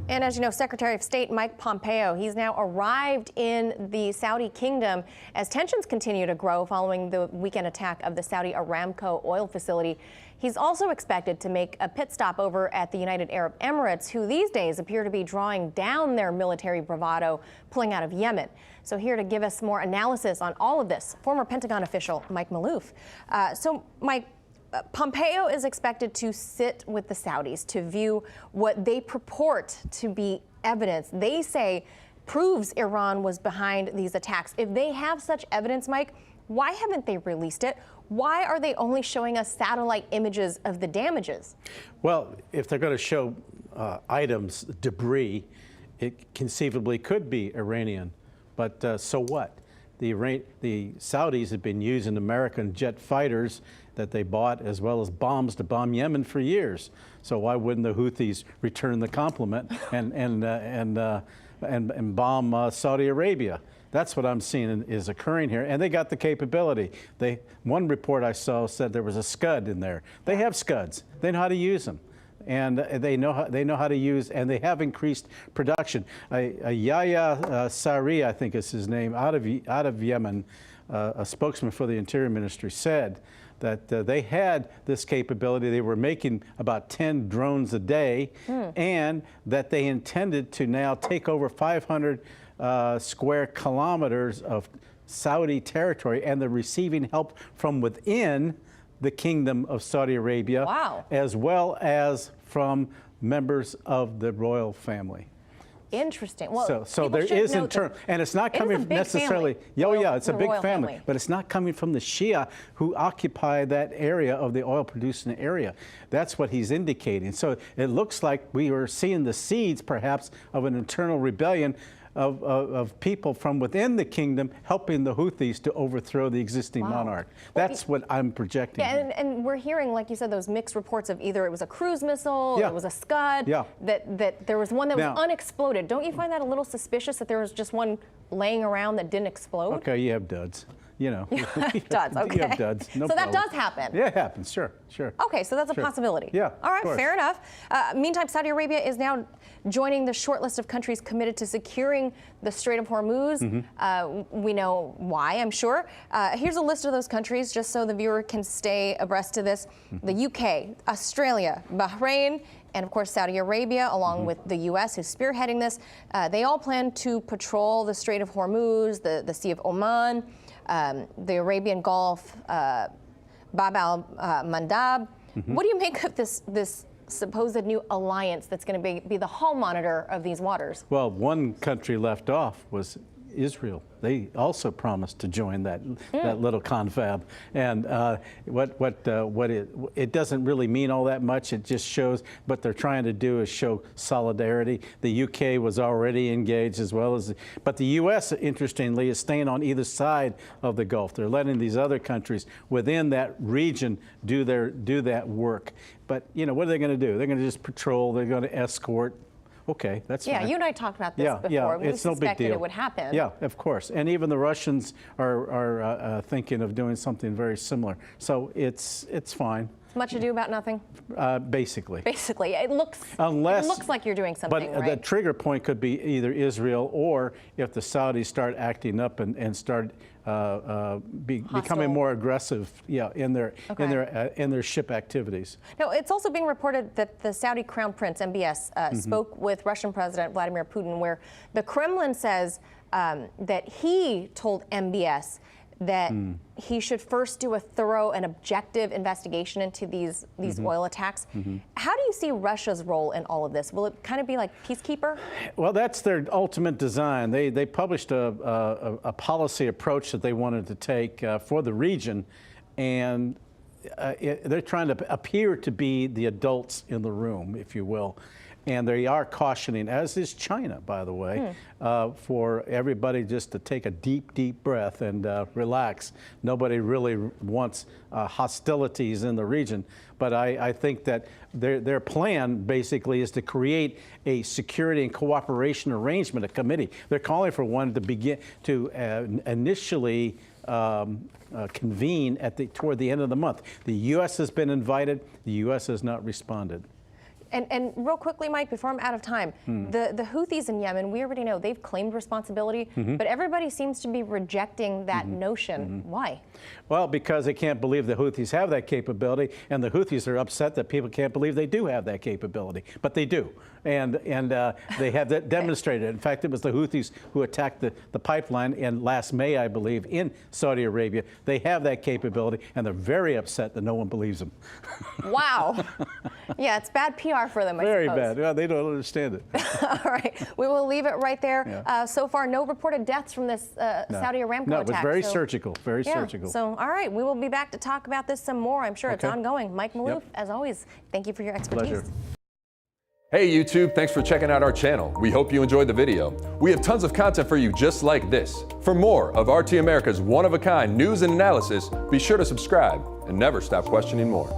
And as you know, Secretary of State Mike Pompeo, he's now arrived in the Saudi kingdom as tensions continue to grow following the weekend attack of the Saudi Aramco oil facility. He's also expected to make a pit stop over at the United Arab Emirates, who these days appear to be drawing down their military bravado, pulling out of Yemen. So here to give us more analysis on all of this, former Pentagon official Mike Maloof. Mike, Pompeo is expected to sit with the Saudis to view what they purport to be evidence they say proves Iran was behind these attacks. If they have such evidence, Mike, why haven't they released it? Why are they only showing us satellite images of the damages? Well, if they're going to show items, debris, it conceivably could be Iranian. But so what? The Saudis have been using American jet fighters that they bought as well as bombs to bomb Yemen for years. So why wouldn't the Houthis return the compliment and bomb Saudi Arabia? That's what I'm seeing is occurring here, and they got the capability. One report I saw said there was a Scud in there. They have Scuds. They know how to use them. And they know how to use, and they have increased production. Yahya Sari, I think is his name, out of Yemen, a spokesman for the Interior Ministry, said that they had this capability. They were making about 10 drones a day, and that they intended to now take over 500 square kilometers of Saudi territory, and they're receiving help from within the Kingdom of Saudi Arabia, wow, as well as from members of the royal family. Interesting. Well, so there is internal, and it's not coming necessarily. It's a big family, but it's not coming from the Shia who occupy that area of the oil-producing area. That's what he's indicating. So it looks like we are seeing the seeds, perhaps, of an internal rebellion of people from within the kingdom helping the Houthis to overthrow the existing monarch. That's what I'm projecting. Yeah, and we're hearing, like you said, those mixed reports of either it was a cruise missile, or it was a Scud, that there was one that was unexploded. Don't you find that a little suspicious that there was just one laying around that didn't explode? Okay, you have duds. You know, duds, okay. You have duds. No so problem. That does happen. Yeah, it happens. Sure. Okay, so that's a possibility. Yeah. All right, fair enough. Meantime, Saudi Arabia is now joining the short list of countries committed to securing the Strait of Hormuz. We know why, I'm sure. Here's a list of those countries, just so the viewer can stay abreast of this: the UK, Australia, Bahrain, and of course Saudi Arabia, along with the U.S., who's spearheading this. They all plan to patrol the Strait of Hormuz, the Sea of Oman, the Arabian Gulf, Bab al-Mandab. What do you make of this supposed new alliance that's going to be the hall monitor of these waters? Well, one country left off was Israel. They also promised to join that little confab, and it doesn't really mean all that much. It just shows what they're trying to do is show solidarity. The UK was already engaged as well as, but the U.S. interestingly is staying on either side of the Gulf. They're letting these other countries within that region do that work. But you know, what are they going to do? They're going to just patrol. They're going to escort. Okay, that's fine. Yeah, you and I talked about this before. It's no big deal. It would happen. Yeah, of course. And even the Russians are thinking of doing something very similar. So it's fine. Much ado about nothing? Basically. Basically. It looks like you're doing something, but the trigger point could be either Israel, or if the Saudis start acting up and start becoming more aggressive, in their ship activities. Now, it's also being reported that the Saudi Crown Prince, MBS, spoke with Russian President Vladimir Putin, where the Kremlin says that he told MBS that he should first do a thorough and objective investigation into these oil attacks. How do you see Russia's role in all of this? Will it kind of be like peacekeeper? Well, that's their ultimate design. They published a policy approach that they wanted to take for the region, and they're trying to appear to be the adults in the room, if you will. And they are cautioning, as is China, by the way, for everybody just to take a deep, deep breath and relax. Nobody really wants hostilities in the region. But I think that their plan basically is to create a security and cooperation arrangement, a committee. They're calling for one to begin to initially convene toward the end of the month. The U.S. has been invited. The U.S. has not responded. And real quickly, Mike, before I'm out of time, the Houthis in Yemen, we already know they've claimed responsibility, but everybody seems to be rejecting that notion. Why? Well, because they can't believe the Houthis have that capability, and the Houthis are upset that people can't believe they do have that capability, but they do. And they have that demonstrated. In fact, it was the Houthis who attacked the pipeline in last May, I believe, in Saudi Arabia. They have that capability, and they're very upset that no one believes them. Wow. Yeah, it's bad PR for them, I Very suppose. bad. Yeah, they don't understand it. All right. We will leave it right there. Yeah. So far, no reported deaths from this Saudi Aramco attack. No, it was very surgical, very surgical. So, all right. We will be back to talk about this some more. I'm sure it's ongoing. Mike Maloof, as always, thank you for your expertise. Pleasure. Hey YouTube, thanks for checking out our channel. We hope you enjoyed the video. We have tons of content for you just like this. For more of RT America's one-of-a-kind news and analysis, be sure to subscribe and never stop questioning more.